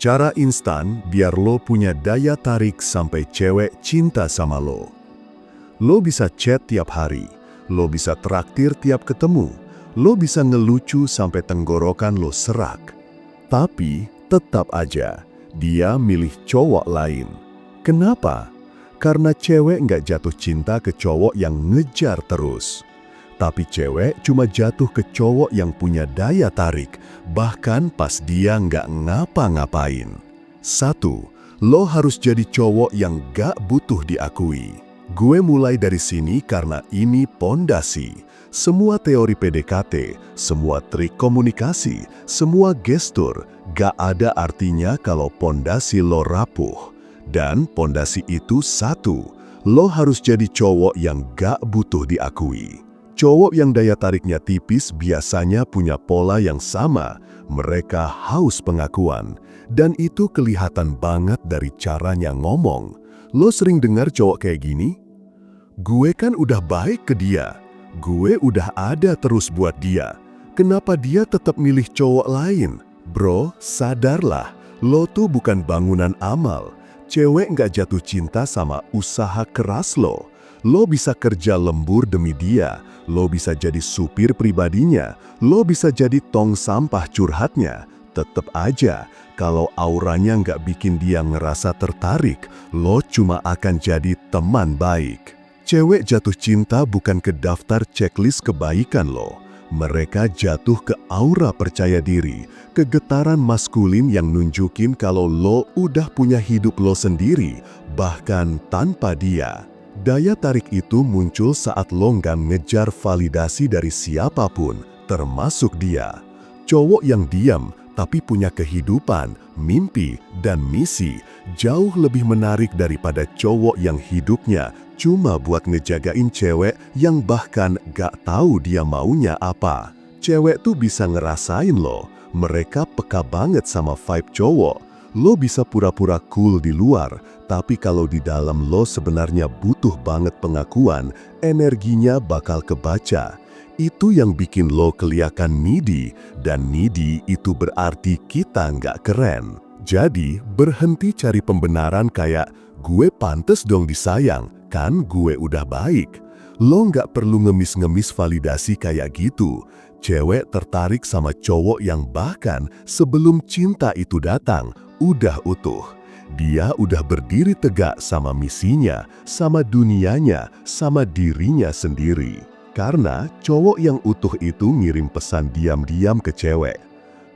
Cara instan biar lo punya daya tarik sampai cewek cinta sama lo. Lo bisa chat tiap hari, lo bisa traktir tiap ketemu, lo bisa ngelucu sampai tenggorokan lo serak. Tapi tetap aja, dia milih cowok lain. Kenapa? Karena cewek nggak jatuh cinta ke cowok yang ngejar terus. Tapi cewek cuma jatuh ke cowok yang punya daya tarik, bahkan pas dia nggak ngapa-ngapain. 1. Lo harus jadi cowok yang gak butuh diakui. Gue mulai dari sini karena ini pondasi. Semua teori PDKT, semua trik komunikasi, semua gestur, gak ada artinya kalau pondasi lo rapuh. Dan pondasi itu 1, lo harus jadi cowok yang gak butuh diakui. Cowok yang daya tariknya tipis biasanya punya pola yang sama. Mereka haus pengakuan. Dan itu kelihatan banget dari caranya ngomong. Lo sering dengar cowok kayak gini? Gue kan udah baik ke dia. Gue udah ada terus buat dia. Kenapa dia tetap milih cowok lain? Bro, sadarlah. Lo tuh bukan bangunan amal. Cewek nggak jatuh cinta sama usaha keras lo. Lo bisa kerja lembur demi dia, lo bisa jadi supir pribadinya, lo bisa jadi tong sampah curhatnya. Tetep aja, kalau auranya nggak bikin dia ngerasa tertarik, lo cuma akan jadi teman baik. Cewek jatuh cinta bukan ke daftar checklist kebaikan lo. Mereka jatuh ke aura percaya diri, ke getaran maskulin yang nunjukin kalau lo udah punya hidup lo sendiri, bahkan tanpa dia. Daya tarik itu muncul saat lo nggak ngejar validasi dari siapapun, termasuk dia. Cowok yang diam tapi punya kehidupan, mimpi, dan misi jauh lebih menarik daripada cowok yang hidupnya cuma buat ngejagain cewek yang bahkan gak tahu dia maunya apa. Cewek tuh bisa ngerasain lo, mereka peka banget sama vibe cowok. Lo bisa pura-pura cool di luar, tapi kalau di dalam lo sebenarnya butuh banget pengakuan, energinya bakal kebaca. Itu yang bikin lo kelihatan needy, dan needy itu berarti kita nggak keren. Jadi, berhenti cari pembenaran kayak, gue pantes dong disayang, kan gue udah baik. Lo nggak perlu ngemis-ngemis validasi kayak gitu. Cewek tertarik sama cowok yang bahkan sebelum cinta itu datang, udah utuh. Dia udah berdiri tegak sama misinya, sama dunianya, sama dirinya sendiri. Karena cowok yang utuh itu ngirim pesan diam-diam ke cewek.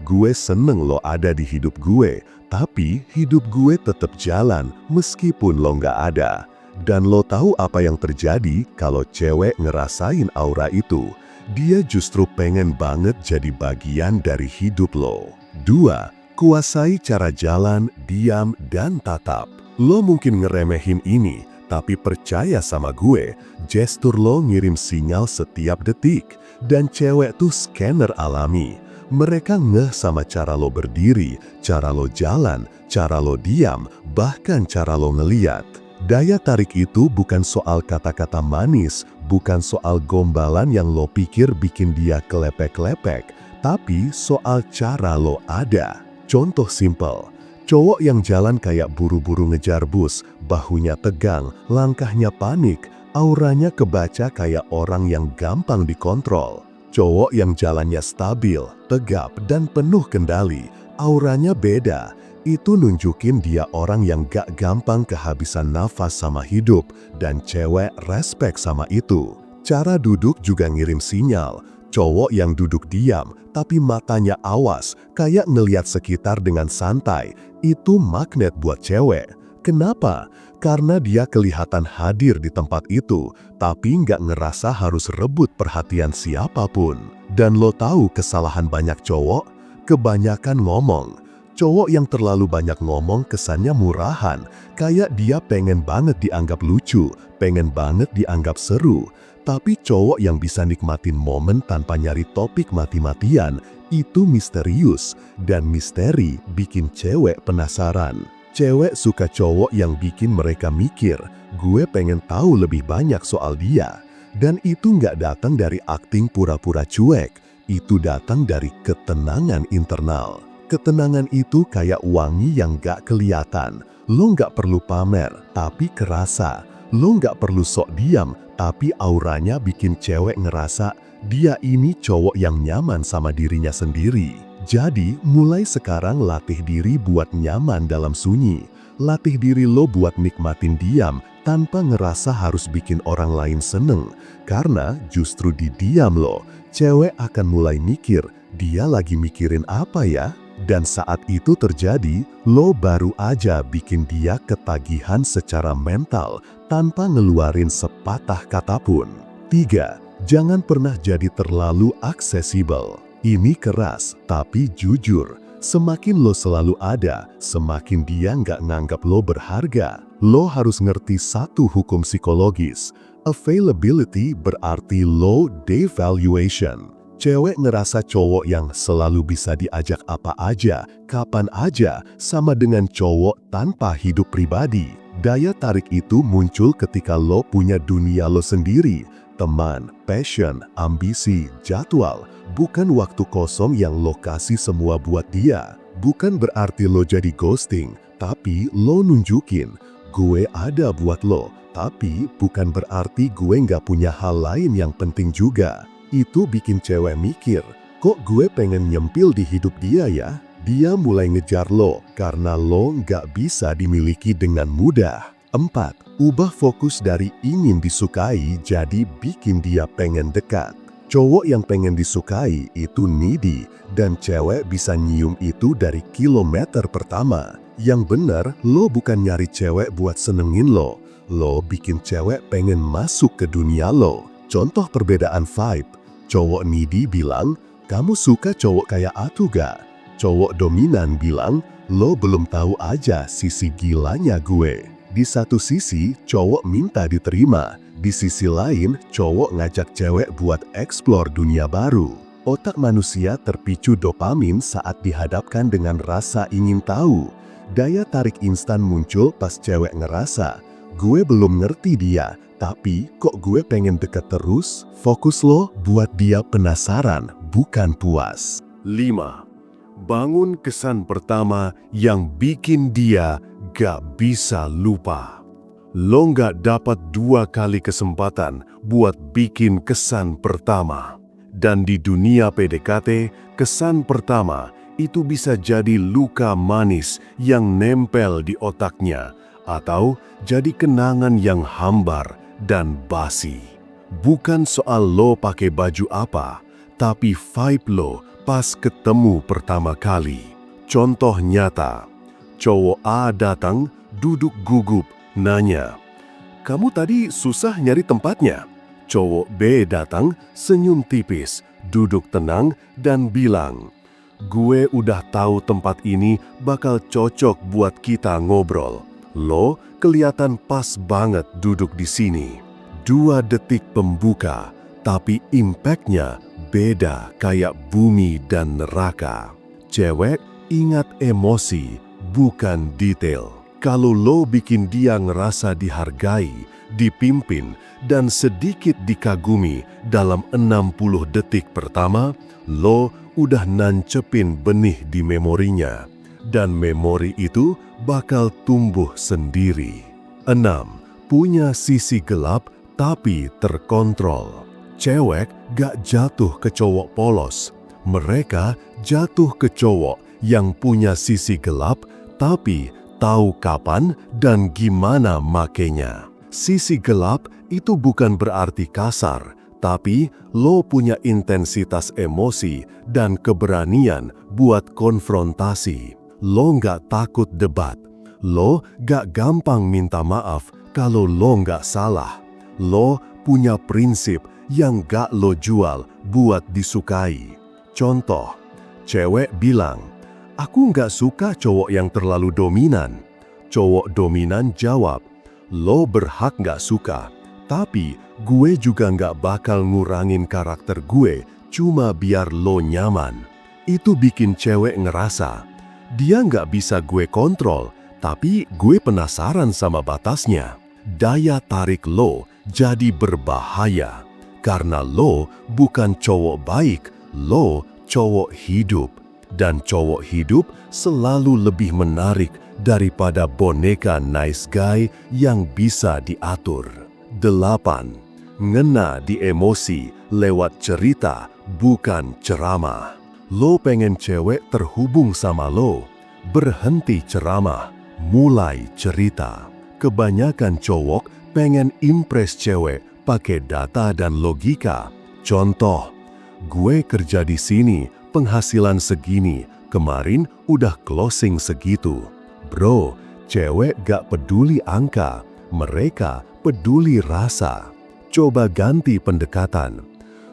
Gue seneng lo ada di hidup gue, tapi hidup gue tetap jalan meskipun lo nggak ada. Dan lo tahu apa yang terjadi kalau cewek ngerasain aura itu? Dia justru pengen banget jadi bagian dari hidup lo. 2. Kuasai cara jalan, diam, dan tatap. Lo mungkin ngeremehin ini, tapi percaya sama gue, gestur lo ngirim sinyal setiap detik. Dan cewek tuh scanner alami. Mereka ngeh sama cara lo berdiri, cara lo jalan, cara lo diam, bahkan cara lo ngeliat. Daya tarik itu bukan soal kata-kata manis, bukan soal gombalan yang lo pikir bikin dia kelepek-lepek, tapi soal cara lo ada. Contoh simpel, cowok yang jalan kayak buru-buru ngejar bus, bahunya tegang, langkahnya panik, auranya kebaca kayak orang yang gampang dikontrol. Cowok yang jalannya stabil, tegap, dan penuh kendali, auranya beda. Itu nunjukin dia orang yang gak gampang kehabisan nafas sama hidup, dan cewek respect sama itu. Cara duduk juga ngirim sinyal. Cowok yang duduk diam, tapi matanya awas, kayak ngeliat sekitar dengan santai, itu magnet buat cewek. Kenapa? Karena dia kelihatan hadir di tempat itu, tapi nggak ngerasa harus rebut perhatian siapapun. Dan lo tahu kesalahan banyak cowok? Kebanyakan ngomong. Cowok yang terlalu banyak ngomong kesannya murahan, kayak dia pengen banget dianggap lucu, pengen banget dianggap seru. Tapi cowok yang bisa nikmatin momen tanpa nyari topik mati-matian, itu misterius. Dan misteri bikin cewek penasaran. Cewek suka cowok yang bikin mereka mikir, gue pengen tahu lebih banyak soal dia. Dan itu nggak datang dari akting pura-pura cuek, itu datang dari ketenangan internal. Ketenangan itu kayak wangi yang gak kelihatan. Lo gak perlu pamer, tapi kerasa. Lo gak perlu sok diam, tapi auranya bikin cewek ngerasa dia ini cowok yang nyaman sama dirinya sendiri. Jadi, mulai sekarang latih diri buat nyaman dalam sunyi. Latih diri lo buat nikmatin diam tanpa ngerasa harus bikin orang lain seneng. Karena justru di diam lo, cewek akan mulai mikir, dia lagi mikirin apa ya? Dan saat itu terjadi, lo baru aja bikin dia ketagihan secara mental tanpa ngeluarin sepatah kata pun. 3. Jangan pernah jadi terlalu aksesibel. Ini keras, tapi jujur. Semakin lo selalu ada, semakin dia nggak nganggap lo berharga. Lo harus ngerti satu hukum psikologis. Availability berarti low devaluation. Cewek ngerasa cowok yang selalu bisa diajak apa aja, kapan aja, sama dengan cowok tanpa hidup pribadi. Daya tarik itu muncul ketika lo punya dunia lo sendiri. Teman, passion, ambisi, jadwal. Bukan waktu kosong yang lo kasih semua buat dia. Bukan berarti lo jadi ghosting, tapi lo nunjukin, gue ada buat lo. Tapi bukan berarti gue nggak punya hal lain yang penting juga. Itu bikin cewek mikir, kok gue pengen nyempil di hidup dia ya? Dia mulai ngejar lo karena lo nggak bisa dimiliki dengan mudah. 4. Ubah fokus dari ingin disukai jadi bikin dia pengen dekat. Cowok yang pengen disukai itu needy dan cewek bisa nyium itu dari kilometer pertama. Yang bener, lo bukan nyari cewek buat senengin lo. Lo bikin cewek pengen masuk ke dunia lo. Contoh perbedaan vibe. Cowok needy bilang, kamu suka cowok kayak aku gak? Cowok dominan bilang, lo belum tahu aja sisi gilanya gue. Di satu sisi, cowok minta diterima. Di sisi lain, cowok ngajak cewek buat eksplor dunia baru. Otak manusia terpicu dopamin saat dihadapkan dengan rasa ingin tahu. Daya tarik instan muncul pas cewek ngerasa, gue belum ngerti dia, tapi kok gue pengen deket terus? Fokus lo buat dia penasaran, bukan puas. 5. Bangun kesan pertama yang bikin dia gak bisa lupa. Lo gak dapat 2 kali kesempatan buat bikin kesan pertama. Dan di dunia PDKT, kesan pertama itu bisa jadi luka manis yang nempel di otaknya, atau jadi kenangan yang hambar dan basi. Bukan soal lo pakai baju apa, tapi vibe lo pas ketemu pertama kali. Contoh nyata, cowok A datang, duduk gugup, nanya, "Kamu tadi susah nyari tempatnya?" Cowok B datang, senyum tipis, duduk tenang, dan bilang, "Gue udah tahu tempat ini bakal cocok buat kita ngobrol. Lo kelihatan pas banget duduk di sini." 2 detik pembuka, tapi impact-nya beda kayak bumi dan neraka. Cewek ingat emosi, bukan detail. Kalau lo bikin dia ngerasa dihargai, dipimpin, dan sedikit dikagumi dalam 60 detik pertama, lo udah nancepin benih di memorinya. Dan memori itu bakal tumbuh sendiri. 6. Punya sisi gelap tapi terkontrol. Cewek gak jatuh ke cowok polos. Mereka jatuh ke cowok yang punya sisi gelap tapi tahu kapan dan gimana makainya. Sisi gelap itu bukan berarti kasar, tapi lo punya intensitas emosi dan keberanian buat konfrontasi. Lo nggak takut debat. Lo nggak gampang minta maaf kalau lo nggak salah. Lo punya prinsip yang nggak lo jual buat disukai. Contoh, cewek bilang, "Aku nggak suka cowok yang terlalu dominan." Cowok dominan jawab, "Lo berhak nggak suka, tapi gue juga nggak bakal ngurangin karakter gue cuma biar lo nyaman." Itu bikin cewek ngerasa, dia nggak bisa gue kontrol, tapi gue penasaran sama batasnya. Daya tarik lo jadi berbahaya, karena lo bukan cowok baik, lo cowok hidup. Dan cowok hidup selalu lebih menarik daripada boneka nice guy yang bisa diatur. 8. Ngena di emosi lewat cerita, bukan ceramah. Lo pengen cewek terhubung sama lo, berhenti ceramah, mulai cerita. Kebanyakan cowok pengen impress cewek pakai data dan logika. Contoh, gue kerja di sini, penghasilan segini, kemarin udah closing segitu. Bro, cewek gak peduli angka, mereka peduli rasa. Coba ganti pendekatan.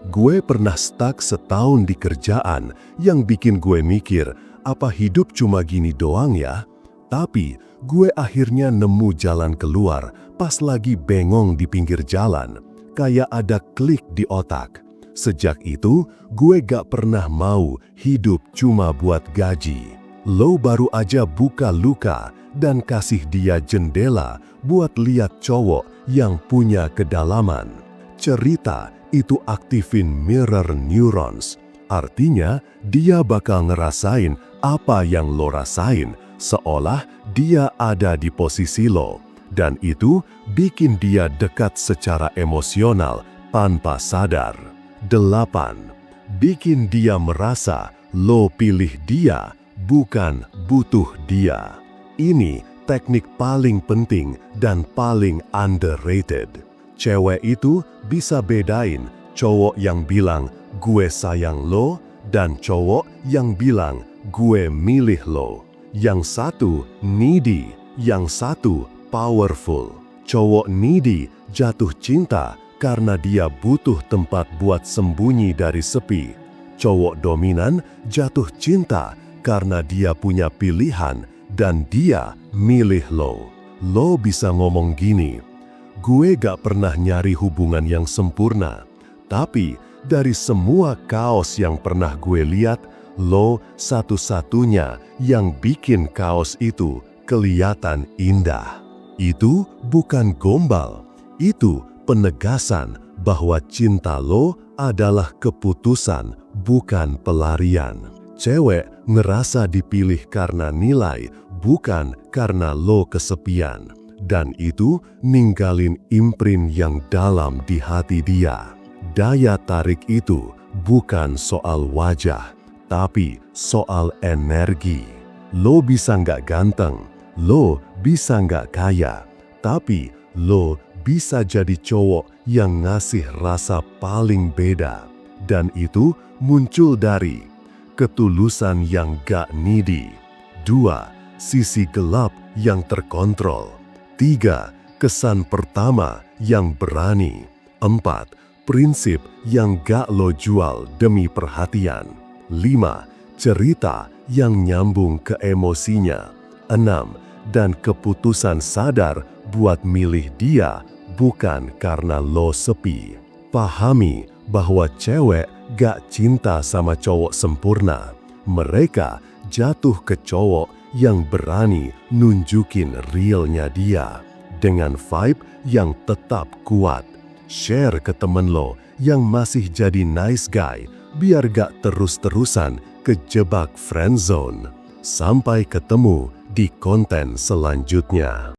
Gue pernah stuck setahun di kerjaan yang bikin gue mikir, apa hidup cuma gini doang ya? Tapi gue akhirnya nemu jalan keluar pas lagi bengong di pinggir jalan. Kayak ada klik di otak. Sejak itu, gue gak pernah mau hidup cuma buat gaji. Lo baru aja buka luka dan kasih dia jendela buat lihat cowok yang punya kedalaman. Cerita itu aktifin mirror neurons. Artinya, dia bakal ngerasain apa yang lo rasain, seolah dia ada di posisi lo. Dan itu bikin dia dekat secara emosional tanpa sadar. 8. Bikin dia merasa lo pilih dia, bukan butuh dia. Ini teknik paling penting dan paling underrated. Cewek itu bisa bedain cowok yang bilang gue sayang lo dan cowok yang bilang gue milih lo. Yang satu needy, yang satu powerful. Cowok needy jatuh cinta karena dia butuh tempat buat sembunyi dari sepi. Cowok dominan jatuh cinta karena dia punya pilihan dan dia milih lo. Lo bisa ngomong gini, gue gak pernah nyari hubungan yang sempurna, tapi dari semua kaos yang pernah gue lihat, lo satu-satunya yang bikin kaos itu kelihatan indah. Itu bukan gombal, itu penegasan bahwa cinta lo adalah keputusan, bukan pelarian. Cewek ngerasa dipilih karena nilai, bukan karena lo kesepian. Dan itu ninggalin imprint yang dalam di hati dia. Daya tarik itu bukan soal wajah, tapi soal energi. Lo bisa nggak ganteng, lo bisa nggak kaya, tapi lo bisa jadi cowok yang ngasih rasa paling beda. Dan itu muncul dari ketulusan yang gak needy. 2. Sisi gelap yang terkontrol. 3. Kesan pertama yang berani. 4. Prinsip yang gak lo jual demi perhatian. 5. Cerita yang nyambung ke emosinya. 6. Dan keputusan sadar buat milih dia bukan karena lo sepi. Pahami bahwa cewek gak cinta sama cowok sempurna. Mereka jatuh ke cowok yang berani nunjukin realnya dia. Dengan vibe yang tetap kuat. Share ke temen lo yang masih jadi nice guy, biar gak terus-terusan kejebak friendzone. Sampai ketemu di konten selanjutnya.